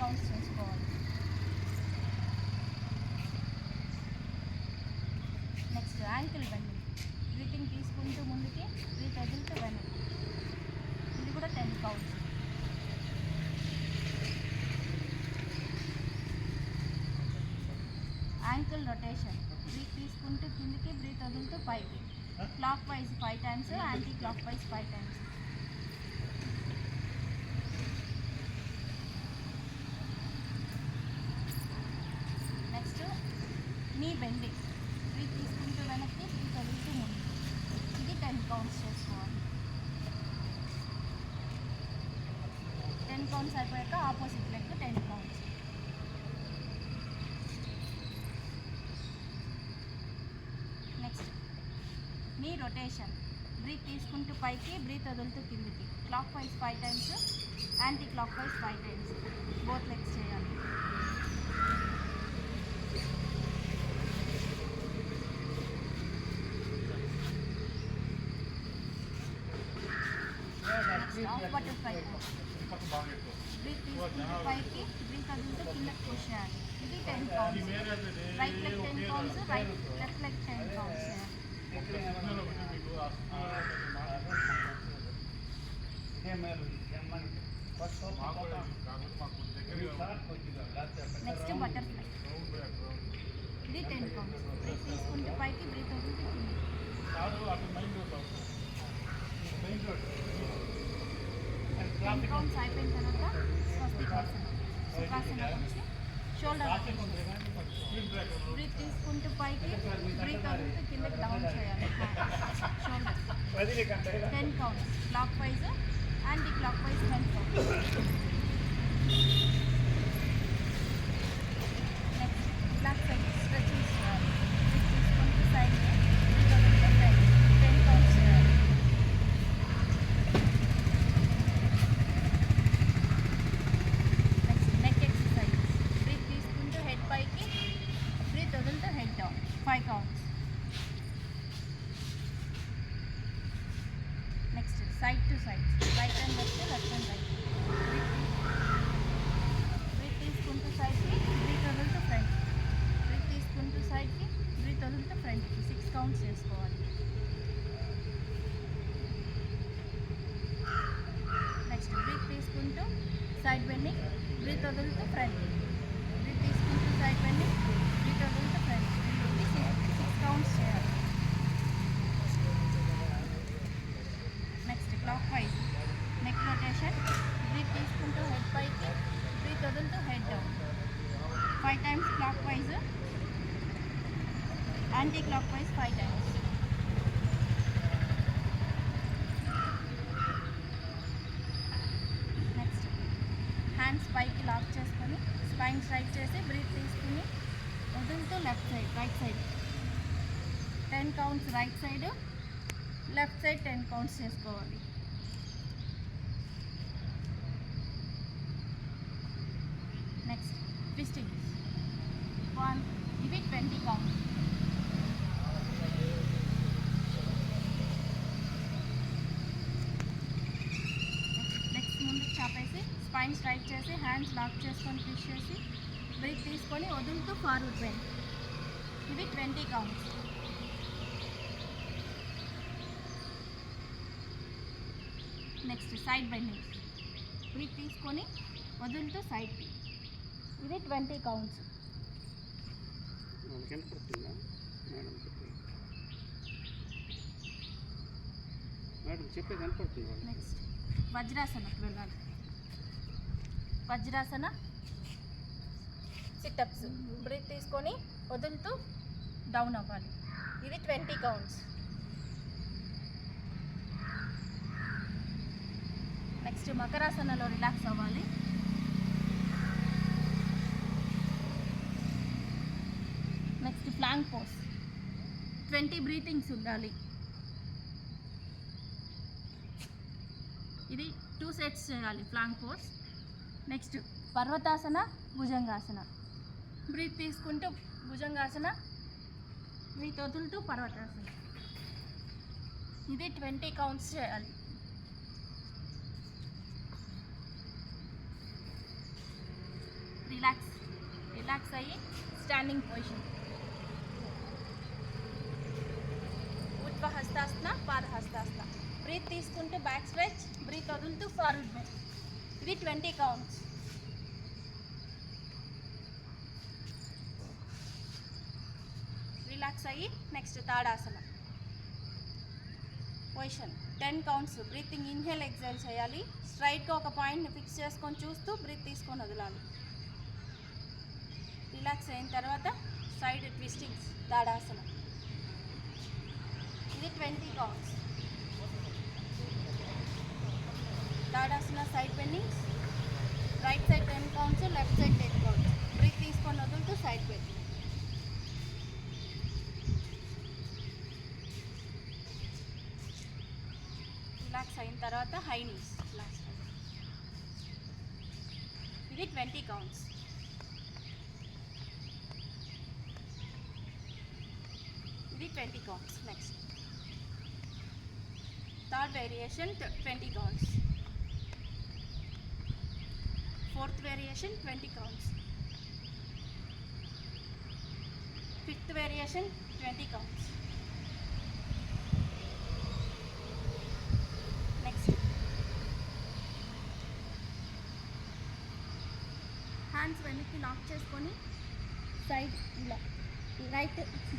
Counts చేసుకోవాలి. Next ankle bending. Breathing తీసుకుంటూ ముందుకి, బ్రీత్ వదులుతూ వెనక్కి. ఇది కూడా 10 కౌంట్స్. Ankle rotation. బ్రీత్ తీసుకుంటూ కిందికి, బ్రీత్ వదులుతూ పైకి. Clockwise 5 times, anti clockwise 5 times. Next knee bending. Breath తీసుకుంటూ వెనక్కి, బ్రీత్ వదులుతూ ముందు. ఇది 10 కౌంట్స్ చేసుకోవాలి. 10 కౌంట్స్ అయిపోయాక opposite leg 10 counts. Next knee rotation. Breath తీసుకుంటూ పైకి, బ్రీత్ వదులుతూ కిందికి. Clockwise 5 times, anti clockwise 5 times. Both legs చేయాలి. బటర్ఫ్లై. బ్రీత్ తీసుకుంటూ పైకి, బ్రీత్ వదులుతూ కిందకి పుష్ చేయాలి. ఇది 10 counts. Right leg 10 counts, left leg 10 counts చేయాలి. Next butterfly. ఇది 10 కౌంట్స్. బ్రీత్ తీసుకుంటూ పైకి, బ్రీత్ వదులుతూ కిందకి. 10 కౌంట్స్ అయిపోయిన తర్వాత స్వస్తికాసన. సుఖాసన వచ్చి షోల్డర్. బ్రీత్ తీసుకుంటూ పైకి, బ్రీత్ వదులుతూ కిందకి డౌన్ చేయాలి. Shoulder 10 counts. Clockwise, anti clockwise 10 counts. Next back side stretching చేయాలి. బ్రీత్ తీసుకుంటూ సైడ్, బ్రీత్ వదులుతూ సైడ్ 10 కౌంట్స్ చేయాలి. Next neck exercise. బ్రీత్ తీసుకుంటూ హెడ్ పైకి, బ్రీత్ వదులుతూ head down 5 counts. Next side to side, right and left, left and right. Breath తీసుకుంటూ సైడ్కి, breath వదులుతూ ఫ్రంట్. బ్రీత్ తీసుకుంటూ సైడ్కి, బ్రీత్ వదులుతూ ఫ్రంట్కి. 6 కౌంట్స్ చేసుకోవాలి. నెక్స్ట్ బ్రీత్ తీసుకుంటూ సైడ్ బెండింగ్, బ్రీత్ వదులుతూ ఫ్రంట్. బ్రీత్ తీసుకుంటూ సైడ్ బెండింగ్, బ్రీత్ వదులుతూ ఫ్రంట్. 6 కౌంట్స్ చేయాలి. Next clockwise neck rotation. Breath తీసుకుంటూ హెడ్ పైకి, బ్రీత్ వదులుతూ head down 5 times clockwise, anti clockwise 5 times. Next hands పైకి lock చేసుకొని స్పైన్ స్ట్రైట్ చేసి, బ్రీత్ తీసుకుని వదులుతూ left side, right side 10 counts. Right side, left side 10 counts చేసుకోవాలి. Next twisting 1. ఇవి 20 కౌంట్స్. నెక్స్ట్ ముందుకు చాపేసి స్పైన్ స్ట్రైట్ చేసి, హ్యాండ్స్ లాక్ చేసుకొని పుష్ చేసి, బ్రీత్ తీసుకొని వదులుతూ ఫార్వర్డ్ బెండ్. ఇవి 20 counts. Next side bending. Breath తీసుకొని వదులుతూ సైడ్కి. ఇది 20 కౌంట్స్. నెక్స్ట్ వజ్రాసనకు వెళ్ళాలి. వజ్రాసన సిటప్స్. బ్రీత్ తీసుకొని వదులుతూ డౌన్ అవ్వాలి. ఇది 20 కౌంట్స్. నెక్స్ట్ మకరాసనలో రిలాక్స్ అవ్వాలి. Next plank pose. 20 బ్రీతింగ్స్ ఉండాలి. ఇది 2 సెట్స్ చేయాలి plank pose. Next parvatasana, bhujangasana. Breath తీసుకుంటూ భుజంగాసన, బ్రీత్ వదులుతూ పర్వతాసన. ఇది 20 కౌంట్స్ చేయాలి. రిలాక్స్ అయ్యి స్టాండింగ్ పొజిషన్. ఉత్వ హస్తాసన, పాద హస్తాసన. బ్రీత్ తీసుకుంటూ బ్యాక్ స్ట్రెచ్, బ్రీత్ వదులుతూ ఫార్వర్డ్ బెండ్. ఇది 20 కౌంట్స్. రిలాక్స్ అయ్యి next tadasana position. 10 counts. Breathing inhale exhale చేయాలి. స్ట్రైట్గా ఒక పాయింట్ని ఫిక్స్ చేసుకొని చూస్తూ బ్రీత్ తీసుకొని వదలాలి. రిలాక్స్ అయిన తర్వాత సైడ్ ట్విస్టింగ్స్, తాడాసన. ఇది 20 counts. Tadasana side bendings. Right side 10 counts, left side 10 counts. Breath తీసుకొని వదులుతూ సైడ్ బెండ్. రిలాక్స్ అయిన తర్వాత హై నీస్ లాస్ట్. ఇది 20 కౌంట్స్. ఇది 20 counts. Next third variation 20 counts. Fourth variation 20 counts. Fifth variation 20 counts. Next hands వెనక్కి lock చేసుకొని side ఇలా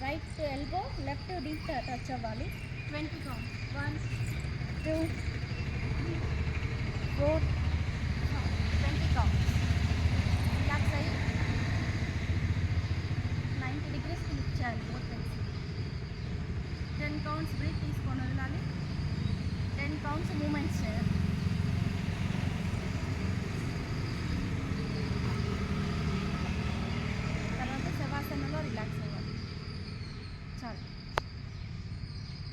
right elbow left deep touch అవ్వాలి. 20 కౌంట్స్. 1 2 3 4 20 కౌంట్స్. రిలాక్స్ అయ్యి 90 degreesకి లిఫ్ట్ చేయాలి బోత్ లెగ్స్. 10 కౌంట్స్ బ్రీత్ తీసుకొని వదలాలి. 10 కౌంట్స్ మూమెంట్స్ చేయాలి. తర్వాత శవాసనలో రిలాక్స్ అవ్వాలి. చాలు.